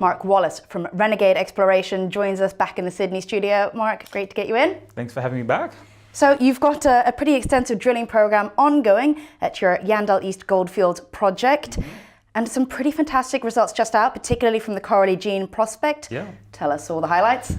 Mark Wallace from Renegade Exploration joins us back in the Sydney studio. Mark, great to get you in. Thanks for having me back. So you've got a pretty extensive drilling program ongoing at your Yandal East Goldfield project, and some pretty fantastic results just out, particularly from the Coralie Jean prospect. Yeah. Tell us all the highlights.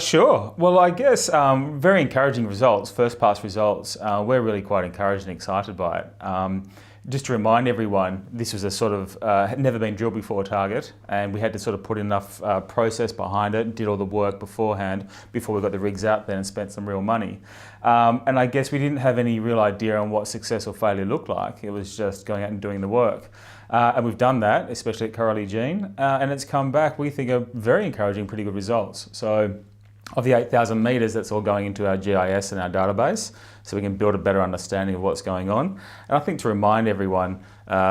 Sure. Well, I guess very encouraging results, first pass results. We're really quite encouraged and excited by it. Just to remind everyone, this was a sort of had never been drilled before target, and we had to sort of put enough process behind it, did all the work beforehand before we got the rigs out there and spent some real money. And I guess we didn't have any real idea on what success or failure looked like. It was just going out and doing the work. And we've done that, especially at Coralie Jean, and it's come back, we think, are very encouraging, pretty good results. So of the 8,000 metres, that's all going into our GIS and our database, so we can build a better understanding of what's going on. And I think to remind everyone,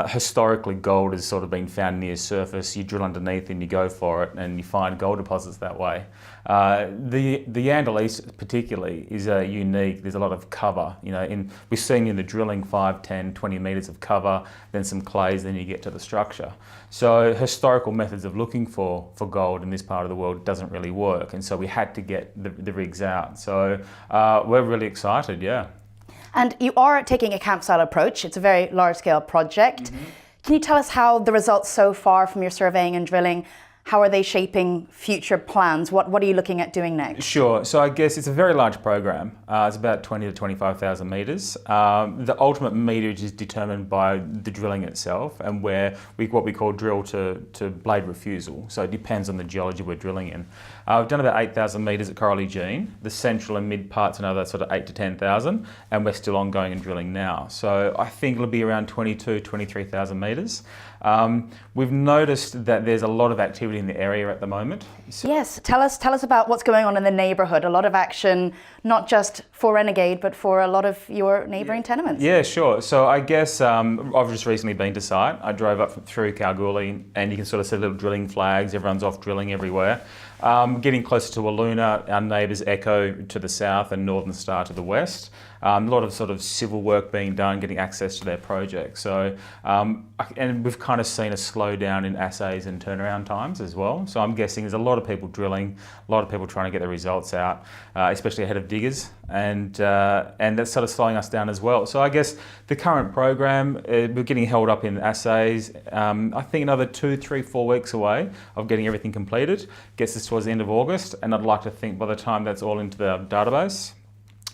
historically gold has sort of been found near surface. You drill underneath and you go for it and you find gold deposits that way. The Yandal East particularly is unique. There's a lot of cover. You know, we've seen in the drilling 5, 10, 20 metres of cover, then some clays, then you get to the structure. So historical methods of looking for gold in this part of the world doesn't really work, and so we had to get the rigs out. So we're really excited, yeah. And you are taking a campsite approach. It's a very large-scale project. Can you tell us how the results so far from your surveying and drilling, how are they shaping future plans? What are you looking at doing next? Sure. So I guess it's a very large program. It's about 20 to 25,000 metres. The ultimate meterage is determined by the drilling itself and what we call drill to blade refusal. So it depends on the geology we're drilling in. We've done about 8,000 metres at Coralie Jean. The central and mid parts another sort of 8 to 10,000, and we're still ongoing and drilling now. So I think it'll be around 22, 23,000 metres. We've noticed that there's a lot of activity in the area at the moment. Yes, tell us about what's going on in the neighbourhood. A lot of action, not just for Renegade, but for a lot of your neighbouring tenements. Yeah, sure. So I guess I've just recently been to site. I drove up through Kalgoorlie, and you can sort of see little drilling flags. Everyone's off drilling everywhere. Getting closer to Walloona, our neighbours Echo to the south and Northern Star to the west. A lot of sort of civil work being done, getting access to their project. So, and we've kind of seen a slowdown in assays and turnaround times as well. So I'm guessing there's a lot of people drilling, a lot of people trying to get the results out, especially ahead of diggers, and that's sort of slowing us down as well. So I guess the current program, we're getting held up in assays. I think another 2, 3, 4 weeks away of getting everything completed. Gets us towards the end of August, and I'd like to think by the time that's all into the database,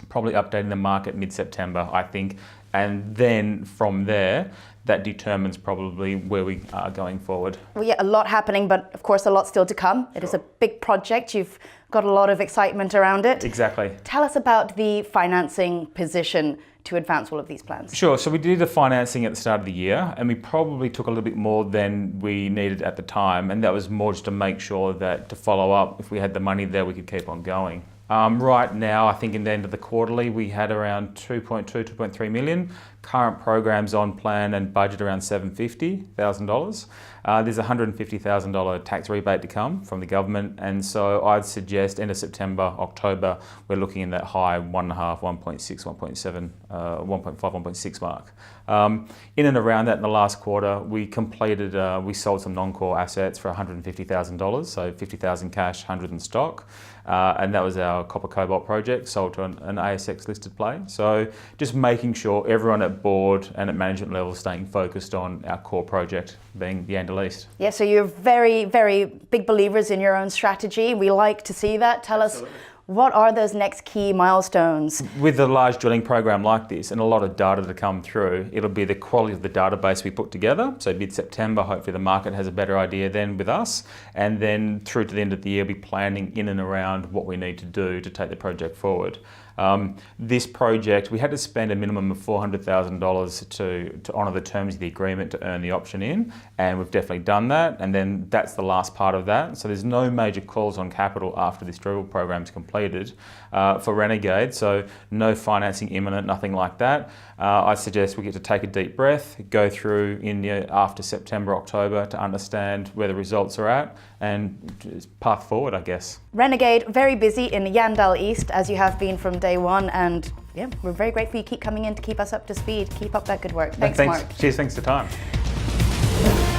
probably updating the market mid-September, I think, and then from there, that determines probably where we are going forward. Well, yeah, a lot happening, but of course a lot still to come. It is a big project. You've got a lot of excitement around it. Exactly. Tell us about the financing position to advance all of these plans. Sure. So we did the financing at the start of the year, and we probably took a little bit more than we needed at the time, and that was more just to make sure that to follow up, if we had the money there, we could keep on going. Right now, I think in the end of the quarterly, we had around 2.2, 2.3 million. Current program's on plan and budget around $750,000. There's a $150,000 tax rebate to come from the government, and so I'd suggest end of September, October, we're looking in that high 1.5, 1.6, 1.7, 1.5, 1.6 mark. In and around that in the last quarter, we completed, we sold some non-core assets for $150,000, so 50,000 cash, 100 in stock. And that was our copper cobalt project, sold to an ASX listed play. So just making sure everyone at board and at management level is staying focused on our core project, being the Yandal East. Yeah, so you're very, very big believers in your own strategy. We like to see that. Tell Absolutely. Us, what are those next key milestones? With a large drilling program like this and a lot of data to come through, it'll be the quality of the database we put together. So mid-September, hopefully the market has a better idea then with us. And then through to the end of the year, we'll be planning in and around what we need to do to take the project forward. This project, we had to spend a minimum of $400,000 to honour the terms of the agreement to earn the option in, and we've definitely done that, and then that's the last part of that. So there's no major calls on capital after this drill program's completed for Renegade, so no financing imminent, nothing like that. I suggest we get to take a deep breath, go through after September, October to understand where the results are at, and path forward, I guess. Renegade, very busy in Yandal East, as you have been from day one, and yeah, we're very grateful you keep coming in to keep us up to speed. Keep up that good work. Thanks, Mark. Cheers, thanks for the time.